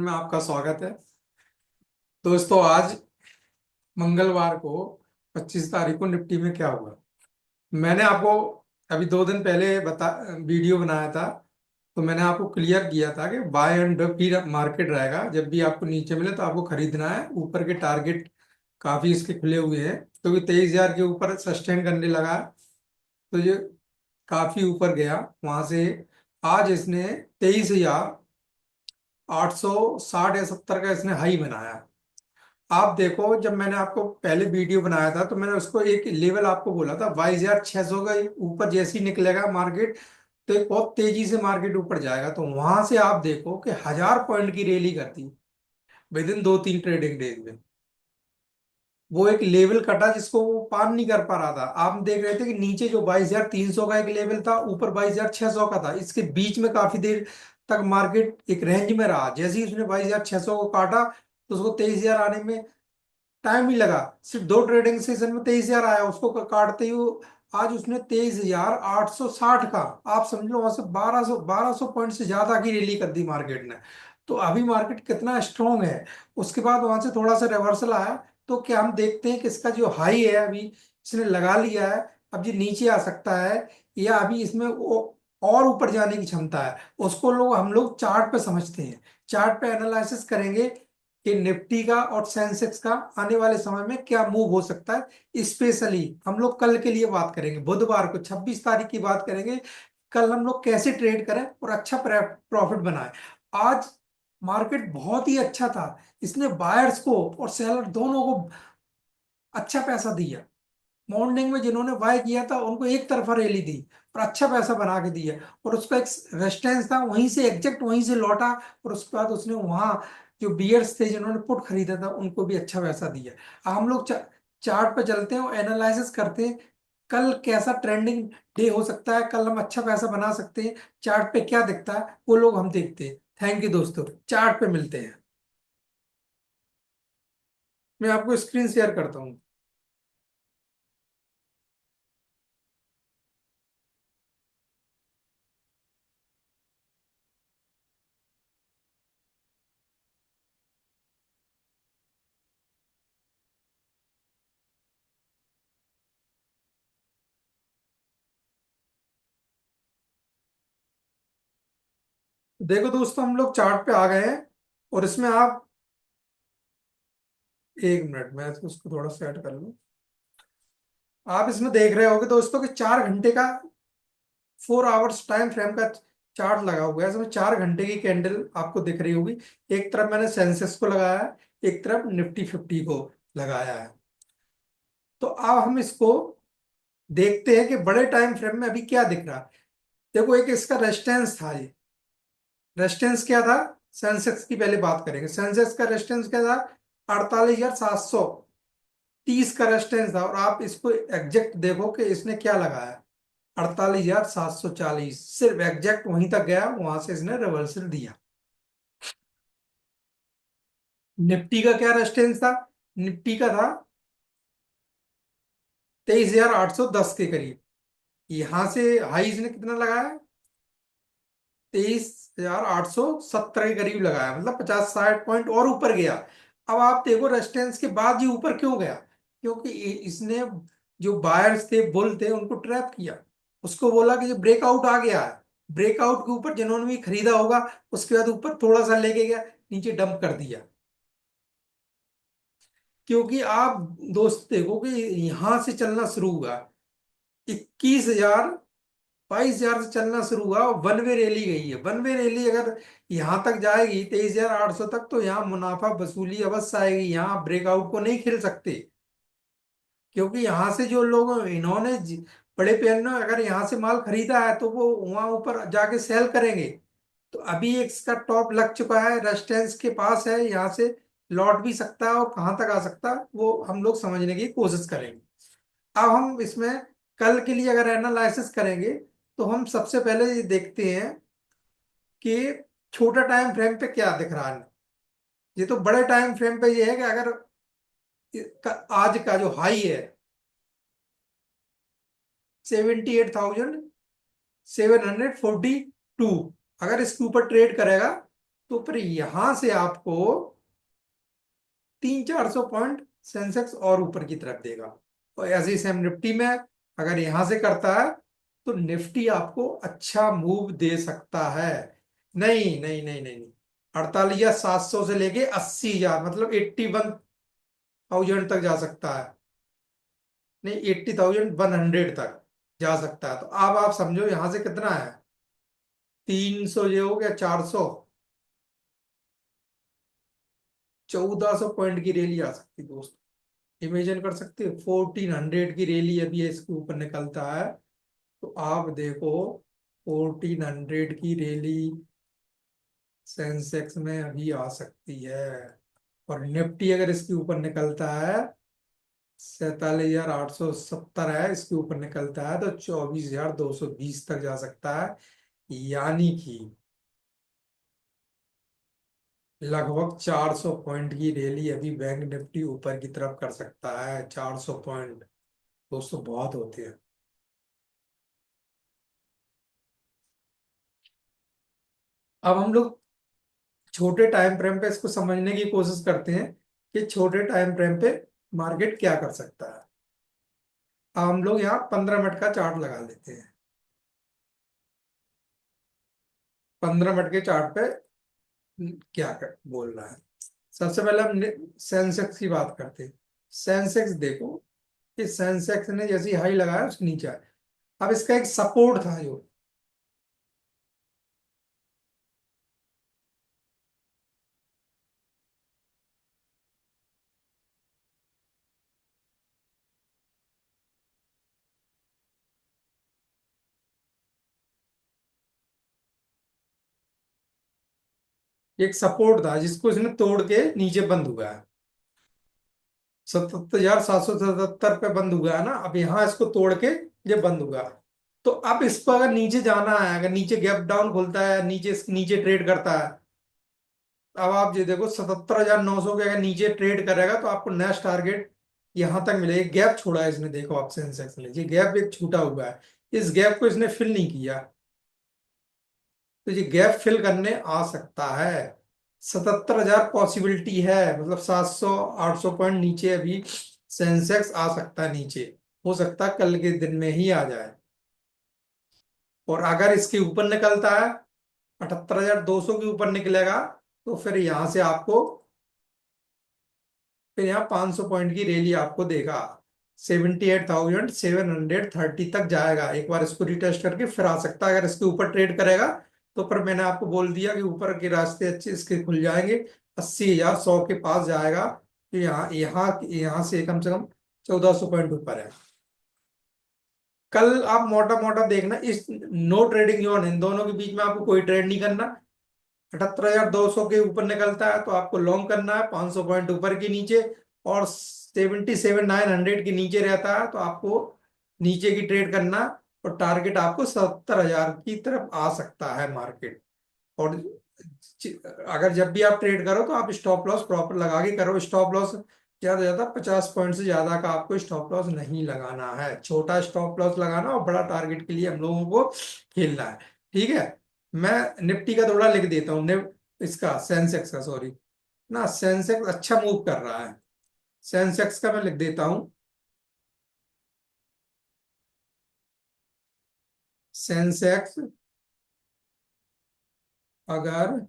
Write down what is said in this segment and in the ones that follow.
में आपका स्वागत है। दोस्तों, आज मंगलवार को 25 तारीख को निफ्टी में क्या हुआ। मैंने आपको अभी 2 दिन पहले वीडियो बनाया था। तो मैंने आपको क्लियर किया था कि बाय एंड फिर मार्केट रहेगा, जब भी आपको नीचे मिले तो आपको खरीदना है। ऊपर के टारगेट काफी इसके खुले हुए हैं, क्योंकि 23,000 के ऊपर सस्टेन करने लगा है। तो ये काफी ऊपर गया वहां से। आज इसने 23,860 या 70 का इसने हाई बनाया। आप देखो, जब मैंने आपको पहले वीडियो बनाया था तो मैंने उसको एक लेवल आपको बोला था, 22,600 का ऊपर जैसे ही निकलेगा मार्केट तो एक बहुत तेजी से मार्केट ऊपर जाएगा। तो वहां से आप देखो कि 1,000 पॉइंट की रैली करती विद इन 2-3 ट्रेडिंग डेज में। वो एक लेवल कटा जिसको वो पार नहीं कर पा रहा था। आप देख रहे थे कि नीचे जो 22,300 का एक लेवल था, ऊपर 22,600 का था। इसके बीच में काफी देर तक मार्केट एक रेंज में रहा। जैसे ही उसने 22,600 को काटा तो उसको 23,000 आने में टाइम ही लगा। सिर्फ 2 ट्रेडिंग सेशन में 23,000 आया, उसको काटते ही आज उसने 23,860 का, आप समझ लो वहां से 1200 पॉइंट से ज्यादा की रैली कर दी मार्केट ने। तो अभी मार्केट कितना स्ट्रोंग है। उसके बाद वहां से थोड़ा सा रिवर्सल आया। तो क्या हम देखते हैं कि इसका जो हाई है अभी इसने लगा लिया है। अब ये नीचे आ सकता है, या अभी इसमें और ऊपर जाने की क्षमता है। उसको हम लोग चार्ट पे समझते हैं। चार्ट पे एनालिसिस करेंगे कि निफ्टी का और सेंसेक्स का आने वाले समय में क्या मूव हो सकता है। स्पेशली हम लोग कल के लिए बात करेंगे, बुधवार को 26 तारीख की बात करेंगे। कल हम लोग कैसे ट्रेड करें और अच्छा प्रॉफिट बनाएं। आज मार्केट बहुत ही अच्छा था। इसने बायर्स को और सेलर दोनों को अच्छा पैसा दिया। मॉर्निंग में जिन्होंने बाय किया था उनको एक तरफा रैली दी और अच्छा पैसा बना के दिया। और उसका एक रेजिस्टेंस था, वहीं से एग्जैक्ट वहीं से लौटा। और उसके बाद उसने वहां जो बियर्स थे जिन्होंने पुट खरीदा था उनको भी अच्छा पैसा दिया। अब हम लोग चार्ट पे चलते हैं और एनालिसिस करते हैं कल कैसा ट्रेंडिंग डे हो सकता है। कल हम अच्छा पैसा बना सकते हैं। चार्ट पे क्या दिखता है वो लोग हम देखते हैं। थैंक यू दोस्तों, चार्ट पे मिलते हैं। मैं आपको स्क्रीन शेयर करता हूँ। देखो दोस्तों, हम लोग चार्ट पे आ गए हैं। और इसमें आप, एक मिनट मैं उसको थोड़ा सेट कर लूं। आप इसमें देख रहे होगे दोस्तों कि 4 घंटे का, 4 आवर्स टाइम फ्रेम का चार्ट लगा हुआ है। इसमें 4 घंटे की कैंडल आपको दिख रही होगी। एक तरफ मैंने सेंसेक्स को लगाया है, एक तरफ निफ्टी 50 को लगाया है। तो अब हम इसको देखते हैं कि बड़े टाइम फ्रेम में अभी क्या दिख रहा है। देखो, एक इसका रेजिस्टेंस था। ये रेजिस्टेंस क्या था, सेंसेक्स की पहले बात करेंगे। सेंसेक्स का रेजिस्टेंस क्या था, 48,730 का रेजिस्टेंस था। और आप इसको एग्जैक्ट देखो कि इसने क्या लगाया, 48,740। सिर्फ एग्जैक्ट वहीं तक गया, वहां से इसने रिवर्सल दिया। निफ्टी का क्या रेजिस्टेंस था, निफ्टी का था 23,810 के करीब। यहां से हाई इसने कितना लगाया, 23,870 के करीब लगाया, मतलब 50-60 पॉइंट और ऊपर गया। अब आप देखो रेजिस्टेंस के बाद ये ऊपर क्यों गया, क्योंकि इसने जो बायर्स थे, बुल थे, उनको ट्रैप किया। उसको बोला कि ये ब्रेकआउट आ गया है। ब्रेकआउट के ऊपर जिन्होंने भी खरीदा होगा, उसके बाद ऊपर थोड़ा सा लेके गया, नीचे डंप कर दिया। क्योंकि आप दोस्त देखो कि यहां से चलना शुरू हुआ, 21,000, 22,000 से चलना शुरू हुआ। वन वे रैली गई है। वन वे रैली अगर यहां तक जाएगी 23,800 तक, तो यहाँ मुनाफा वसूली अवश्य आएगी। यहाँ ब्रेकआउट को नहीं खेल सकते, क्योंकि यहाँ से जो लोग इन्होंने बड़े पेड़ ने अगर यहाँ से माल खरीदा है तो वो वहां ऊपर जाके सेल करेंगे। तो अभी एक इसका टॉप लग चुका है, रेजिस्टेंस के पास है। यहाँ से लौट भी सकता है, और कहाँ तक आ सकता है वो हम लोग समझने की कोशिश करेंगे। अब हम इसमें कल के लिए अगर एनालिसिस करेंगे तो हम सबसे पहले ये देखते हैं कि छोटा टाइम फ्रेम पे क्या दिख रहा है। ये तो बड़े टाइम फ्रेम पे ये है कि अगर आज का जो हाई है 78,742, अगर इसके ऊपर ट्रेड करेगा तो फिर यहां से आपको 300-400 पॉइंट सेंसेक्स और ऊपर की तरफ देगा। और ऐसे ही सेम निफ्टी में अगर यहां से करता है तो निफ्टी आपको अच्छा मूव दे सकता है। नहीं नहीं नहीं नहीं नहीं, 48,700 से लेके 80,000 मतलब 81,000 तक जा सकता है। नहीं, 80,100 तक जा सकता है। तो अब आप समझो यहां से कितना है, 300, ये हो गया 400, 1,400 पॉइंट की रैली आ सकती है दोस्त। इमेजिन कर सकते हो, 1,400 की रैली अभी इसके ऊपर निकलता है। तो आप देखो, 1,400 की रैली सेंसेक्स में अभी आ सकती है। और निफ्टी अगर इसके ऊपर निकलता है, 47,870 है, इसके ऊपर निकलता है तो 24,220 तक जा सकता है। यानी कि लगभग 400 पॉइंट की रैली अभी बैंक निफ्टी ऊपर की तरफ कर सकता है। 400 पॉइंट दोस्तों बहुत होते हैं। अब हम लोग छोटे टाइम फ्रेम पे इसको समझने की कोशिश करते हैं कि छोटे टाइम फ्रेम पे मार्केट क्या कर सकता है। अब हम लोग यहाँ 15 मिनट का चार्ट लगा लेते हैं। 15 मिनट के चार्ट पे क्या बोल रहा है। सबसे पहले हम सेंसेक्स की बात करते हैं। सेंसेक्स देखो कि सेंसेक्स ने जैसी हाई लगाया उसके नीचे आया। अब इसका एक सपोर्ट था जो, एक सपोर्ट था जिसको इसने तोड़ के नीचे बंद हुआ है। 77,777 पे बंद हुआ है ना। अब यहाँ इसको तोड़ के ये बंद हुआ है। तो अब इस पर अगर नीचे जाना है, अगर नीचे गैप डाउन खुलता है, नीचे नीचे ट्रेड करता है। अब आप ये देखो, 77,900 के अगर नीचे ट्रेड करेगा तो आपको नेक्स्ट टारगेट यहां तक मिलेगा। गैप छोड़ा है इसने, देखो आप सेंसेक्स ने, ये गैप एक छूटा हुआ है। इस गैप को इसने फिल नहीं किया। तो ये गैप फिल करने आ सकता है। 77,000 पॉसिबिलिटी है, मतलब 700-800 पॉइंट नीचे अभी सेंसेक्स आ सकता है नीचे। हो सकता है कल के दिन में ही आ जाए। और अगर इसके ऊपर निकलता है, 78,200 के ऊपर निकलेगा, तो फिर यहां से आपको, फिर यहाँ 500 पॉइंट की रैली आपको देगा। 78,730 तक जाएगा। एक बार इसको रिटेस्ट करके फिर आ सकता है अगर इसके ऊपर ट्रेड करेगा। तो पर मैंने आपको बोल दिया कि ऊपर के रास्ते अच्छे इसके खुल जाएंगे। 80,100 के पास जाएगा। तो यहाँ यहाँ यहाँ से कम 1,400 पॉइंट ऊपर है। कल आप मोटा मोटा देखना, इस नो ट्रेडिंग जोन, इन दोनों के बीच में आपको कोई ट्रेड नहीं करना। 78,200 के ऊपर निकलता है तो आपको लॉन्ग करना है, 500 पॉइंट ऊपर के नीचे। और 77,900 के नीचे रहता है तो आपको नीचे की ट्रेड करना। और टारगेट आपको 70,000 की तरफ आ सकता है मार्केट। और अगर जब भी आप ट्रेड करो तो आप स्टॉप लॉस प्रॉपर लगा के करो। स्टॉप लॉस ज्यादा से ज्यादा 50 पॉइंट से ज्यादा का आपको स्टॉप लॉस नहीं लगाना है। छोटा स्टॉप लॉस लगाना और बड़ा टारगेट के लिए हम लोगों को खेलना है। ठीक है। मैं निफ्टी का थोड़ा लिख देता हूँ, इसका सेंसेक्स का, सॉरी ना, सेंसेक्स अच्छा मूव कर रहा है। सेंसेक्स का मैं लिख देता हूँ। सेंसेक्स अगर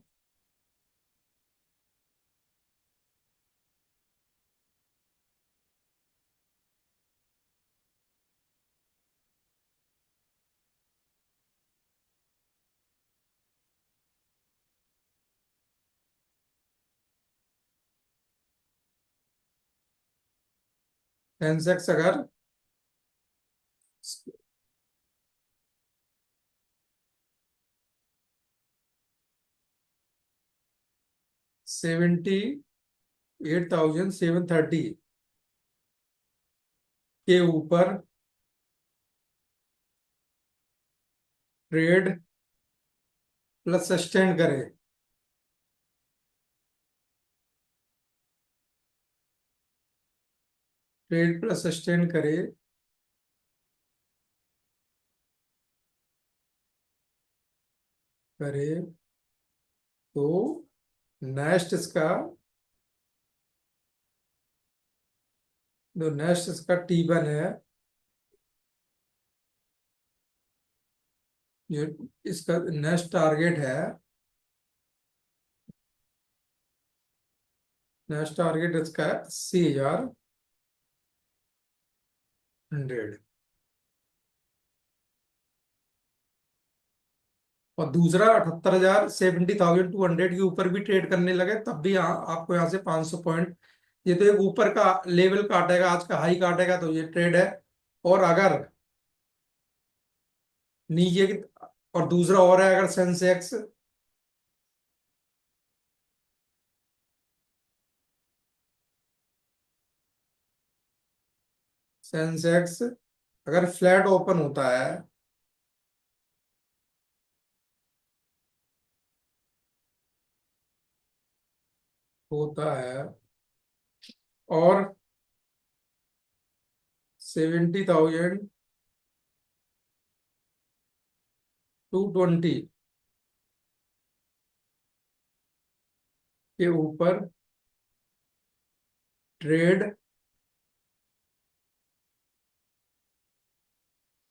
सेंसेक्स अगर 78,730 के ऊपर ट्रेड प्लस सस्टेन करे, ट्रेड प्लस सस्टेन करे, करे तो नेक्स्ट इसका, जो नेक्स्ट इसका T1 है, ये इसका नेक्स्ट टारगेट है, नेक्स्ट टारगेट इसका है 80,100। और दूसरा 78,000, 70,200 के ऊपर भी ट्रेड करने लगे तब भी आपको यहाँ से 500 पॉइंट, ये तो एक ऊपर का लेवल काटेगा, आज का हाई काटेगा तो ये ट्रेड है। और अगर नीचे की, और दूसरा और है, अगर सेंसेक्स, सेंसेक्स अगर फ्लैट ओपन होता है, होता है और 70,220 के ऊपर trade,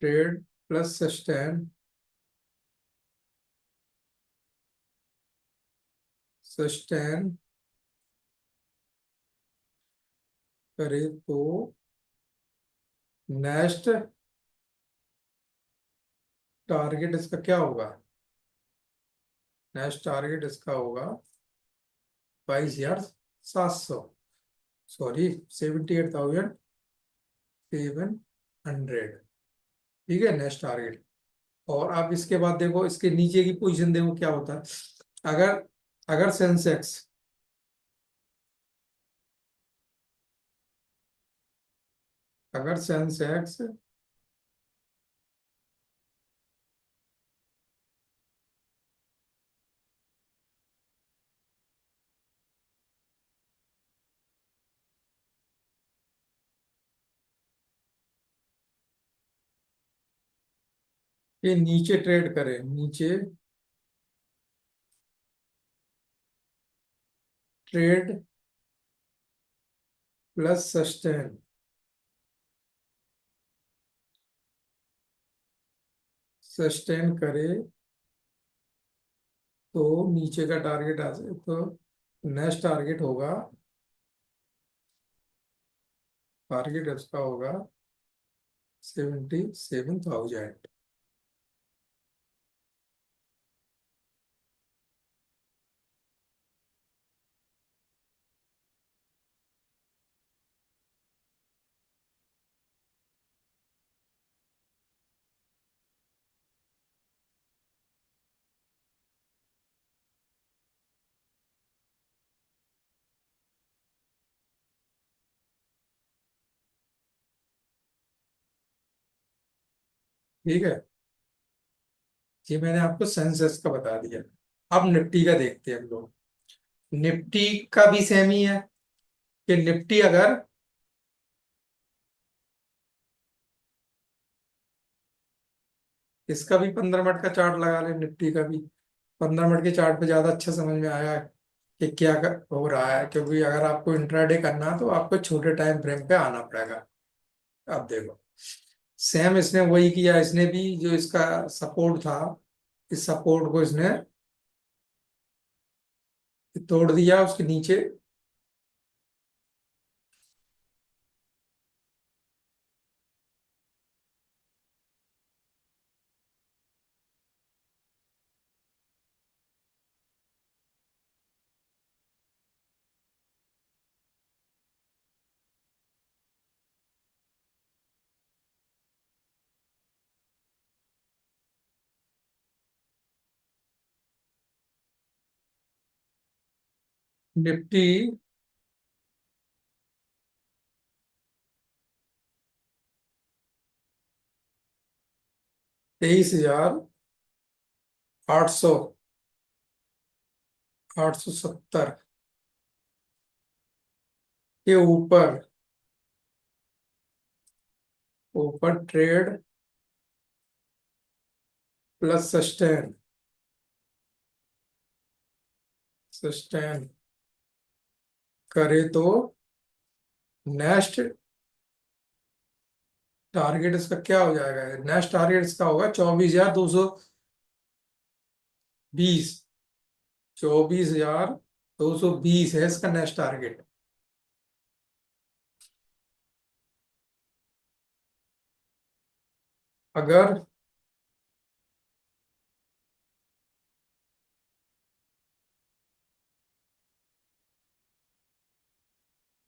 trade plus sustain, sustain करे तो नेक्स्ट टारगेट इसका क्या होगा? नेक्स्ट टारगेट इसका होगा 22,700, सॉरी 78,700। ठीक है, नेक्स्ट टारगेट। और आप इसके बाद देखो, इसके नीचे की पोजीशन देखो क्या होता है। अगर अगर सेंसेक्स, अगर सेंसेक्स के नीचे ट्रेड करे, नीचे ट्रेड प्लस सस्टेन, सस्टेन करे तो नीचे का टारगेट आ जाए तो नेक्स्ट टारगेट होगा, टारगेट इसका होगा 77,000। ठीक है, ये मैंने आपको सेंसेक्स का बता दिया। अब निफ्टी का देखते हैं हम लोग। निफ्टी का भी सेम ही है कि निफ्टी अगर, इसका भी 15 मिनट का चार्ट लगा ले, निफ्टी का भी 15 मिनट के चार्ट पे ज्यादा अच्छा समझ में आया कि क्या हो रहा है, क्योंकि अगर आपको इंट्राडे करना है तो आपको छोटे टाइम फ्रेम पे आना पड़ेगा। अब देखो, सेम इसने वही किया, इसने भी जो इसका सपोर्ट था, इस सपोर्ट को इसने तोड़ दिया, उसके नीचे निफ्टी 23,800, 870 के ऊपर, ऊपर ट्रेड प्लस सस्टेन, सस्टेन करे तो नेक्स्ट टारगेट इसका क्या हो जाएगा? नेक्स्ट टारगेट इसका होगा 24,220। 24,220 है इसका नेक्स्ट टारगेट। अगर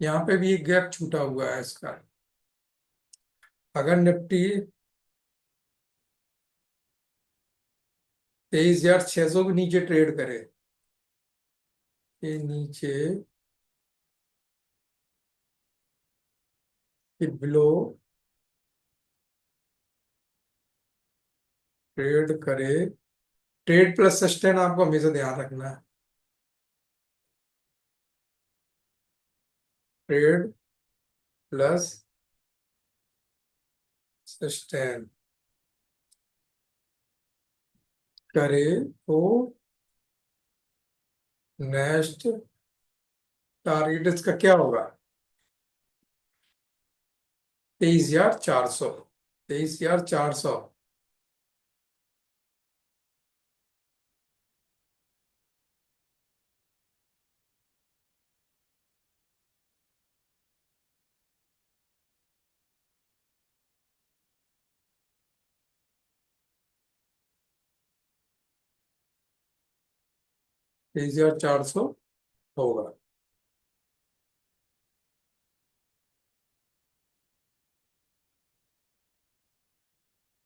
यहाँ पे भी एक गैप छूटा हुआ है इसका, अगर निफ्टी 23,600 के नीचे ट्रेड करे, के नीचे के बिलो ट्रेड करे, ट्रेड प्लस सस्टेन आपको हमेशा ध्यान रखना है। ट्रेड प्लस सस्टेन करे तो नेक्स्ट टारगेट इसका क्या होगा? 23,400। 23,400। 23,400 होगा।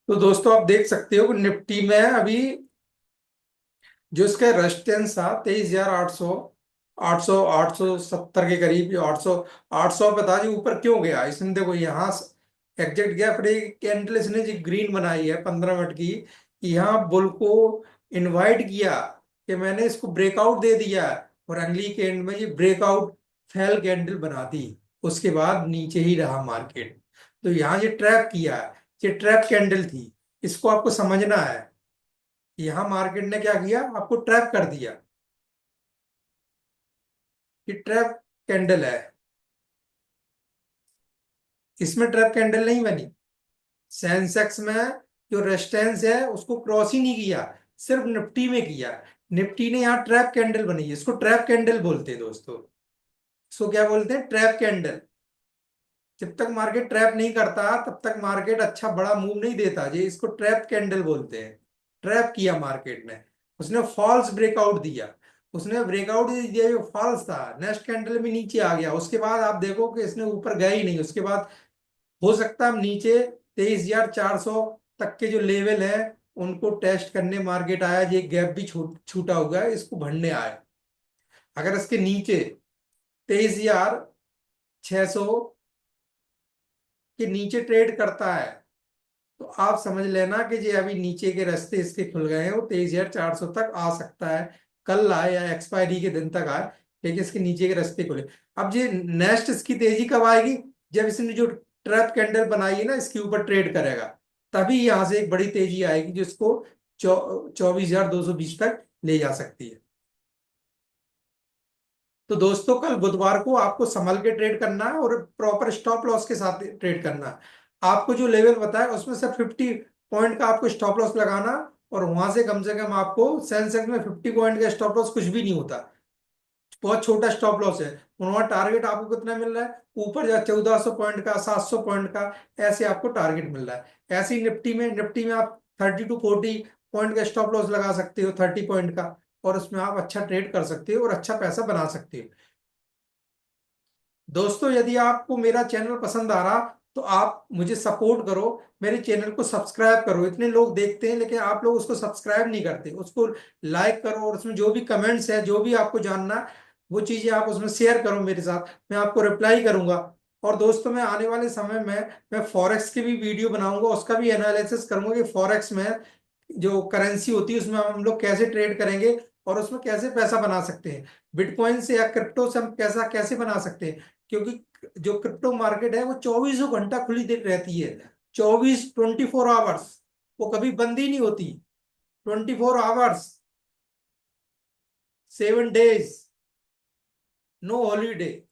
तो दोस्तों आप देख सकते हो कि निफ्टी में अभी जो इसका रेजिस्टेंस था 23,800, 870 के करीब, 800 पे था, जो ऊपर क्यों गया इसने? देखो यहाँ एग्जैक्ट गैप रे कैंडल इसने जो ग्रीन बनाई है 15 मिनट की, यहाँ बुल को इनवाइट किया कि मैंने इसको ब्रेकआउट दे दिया, और अगली कैंडल में ये ब्रेकआउट फेल कैंडल बना दी, उसके बाद नीचे ही रहा मार्केट। तो यहाँ ये ट्रैप किया है, ये ट्रैप कैंडल थी, इसको आपको समझना है। यहां मार्केट ने क्या किया, आपको ट्रैप कर दिया। कि ट्रैप कैंडल है, इसमें ट्रैप कैंडल नहीं बनी। सेंसेक्स में जो रेजिस्टेंस है उसको क्रॉस ही नहीं किया, सिर्फ निफ्टी में किया। निफ्टी ने यहाँ ट्रैप कैंडल बनी है, इसको ट्रैप कैंडल बोलते हैं दोस्तों। इसको क्या बोलते हैं? Trap candle. जब तक मार्केट ट्रैप नहीं करता तब तक मार्केट अच्छा बड़ा मूव नहीं देता जी, इसको ट्रैप कैंडल बोलते हैं। ट्रैप किया मार्केट ने, उसने फॉल्स ब्रेकआउट दिया, उसने ब्रेकआउट दिया जो फॉल्स था, नेक्स्ट कैंडल में नीचे आ गया, उसके बाद आप देखो कि इसने ऊपर गया ही नहीं। उसके बाद हो सकता है नीचे 23,400 तक के जो लेवल है उनको टेस्ट करने मार्केट आया, ये गैप भी छूटा हुआ है, इसको भरने आया। अगर इसके नीचे 23,600 के नीचे ट्रेड करता है तो आप समझ लेना कि ये अभी नीचे के रास्ते इसके खुल गए हैं, वो 23,400 तक आ सकता है, कल आए या एक्सपायरी के दिन तक आए, लेकिन इसके नीचे के रास्ते खुले। अब ये नेक्स्ट इसकी तेजी कब आएगी? जब इसने जो ट्रैप कैंडल बनाई है ना इसके ऊपर ट्रेड करेगा, तभी यहां से एक बड़ी तेजी आएगी जो इसको 24,220 तक ले जा सकती है। तो दोस्तों कल बुधवार को आपको संभल के ट्रेड करना है और प्रॉपर स्टॉप लॉस के साथ ट्रेड करना है। आपको जो लेवल बताया उसमें से 50 पॉइंट का आपको स्टॉप लॉस लगाना, और वहां से कम आपको सेंसेक्स में 50 पॉइंट का स्टॉप लॉस कुछ भी नहीं होता, बहुत छोटा स्टॉप लॉस है। वहां टारगेट आपको कितना मिल रहा है? ऊपर जा 1,400 पॉइंट का, 700 पॉइंट का, ऐसे आपको टारगेट मिल रहा है। ऐसे ही निफ्टी में आप 30 to 40 पॉइंट का स्टॉप लॉस लगा सकते हो, 30 पॉइंट का, और उसमें आप अच्छा ट्रेड कर सकते हो और अच्छा पैसा बना सकते हो। दोस्तों यदि आपको मेरा चैनल पसंद आ रहा तो आप मुझे सपोर्ट करो, मेरे चैनल को सब्सक्राइब करो। इतने लोग देखते हैं लेकिन आप लोग उसको सब्सक्राइब नहीं करते, उसको लाइक करो, और उसमें जो भी कमेंट्स है, जो भी आपको जानना है, वो चीजें आप उसमें शेयर करो मेरे साथ, मैं आपको रिप्लाई करूंगा। और दोस्तों मैं आने वाले समय में मैं फॉरेक्स की भी वीडियो बनाऊंगा, उसका भी एनालिसिस करूंगा कि फॉरेक्स में जो करेंसी होती है उसमें हम लोग कैसे ट्रेड करेंगे और उसमें कैसे पैसा बना सकते हैं। बिटकॉइन से या क्रिप्टो से हम पैसा कैसे बना सकते हैं, क्योंकि जो क्रिप्टो मार्केट है वो 24 घंटा खुली रहती है। 24 आवर्स, वो कभी बंद ही नहीं होती। 24 आवर्स। 7 days, no holiday.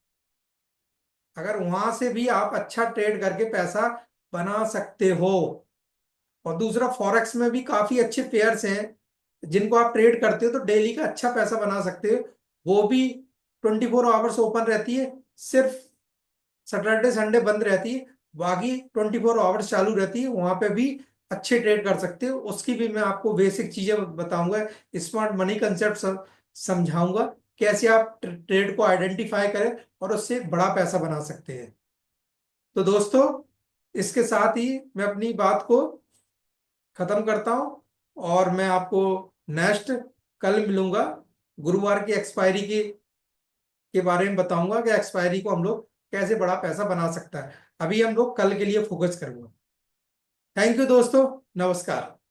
अगर वहां से भी आप अच्छा ट्रेड करके पैसा बना सकते हो। और दूसरा, फॉरेक्स में भी काफी अच्छे पेयर्स हैं जिनको आप ट्रेड करते हो तो डेली का अच्छा पैसा बना सकते हो। वो भी 24 आवर्स ओपन रहती है, सिर्फ सैटरडे संडे बंद रहती है, बाकी 24 आवर्स चालू रहती है। वहां पे भी अच्छे ट्रेड कर सकते हो। उसकी भी मैं आपको बेसिक चीजें बताऊंगा, स्मार्ट मनी कंसेप्ट समझाऊंगा, कैसे आप ट्रेड को आइडेंटिफाई करें और उससे बड़ा पैसा बना सकते हैं। तो दोस्तों, इसके साथ ही मैं अपनी बात को खत्म करता हूं और मैं आपको नेक्स्ट कल मिलूंगा, गुरुवार की एक्सपायरी के बारे में बताऊंगा कि एक्सपायरी को हम लोग कैसे बड़ा पैसा बना सकता है। अभी हम लोग कल के लिए फोकस करेंगे। थैंक यू दोस्तों, नमस्कार।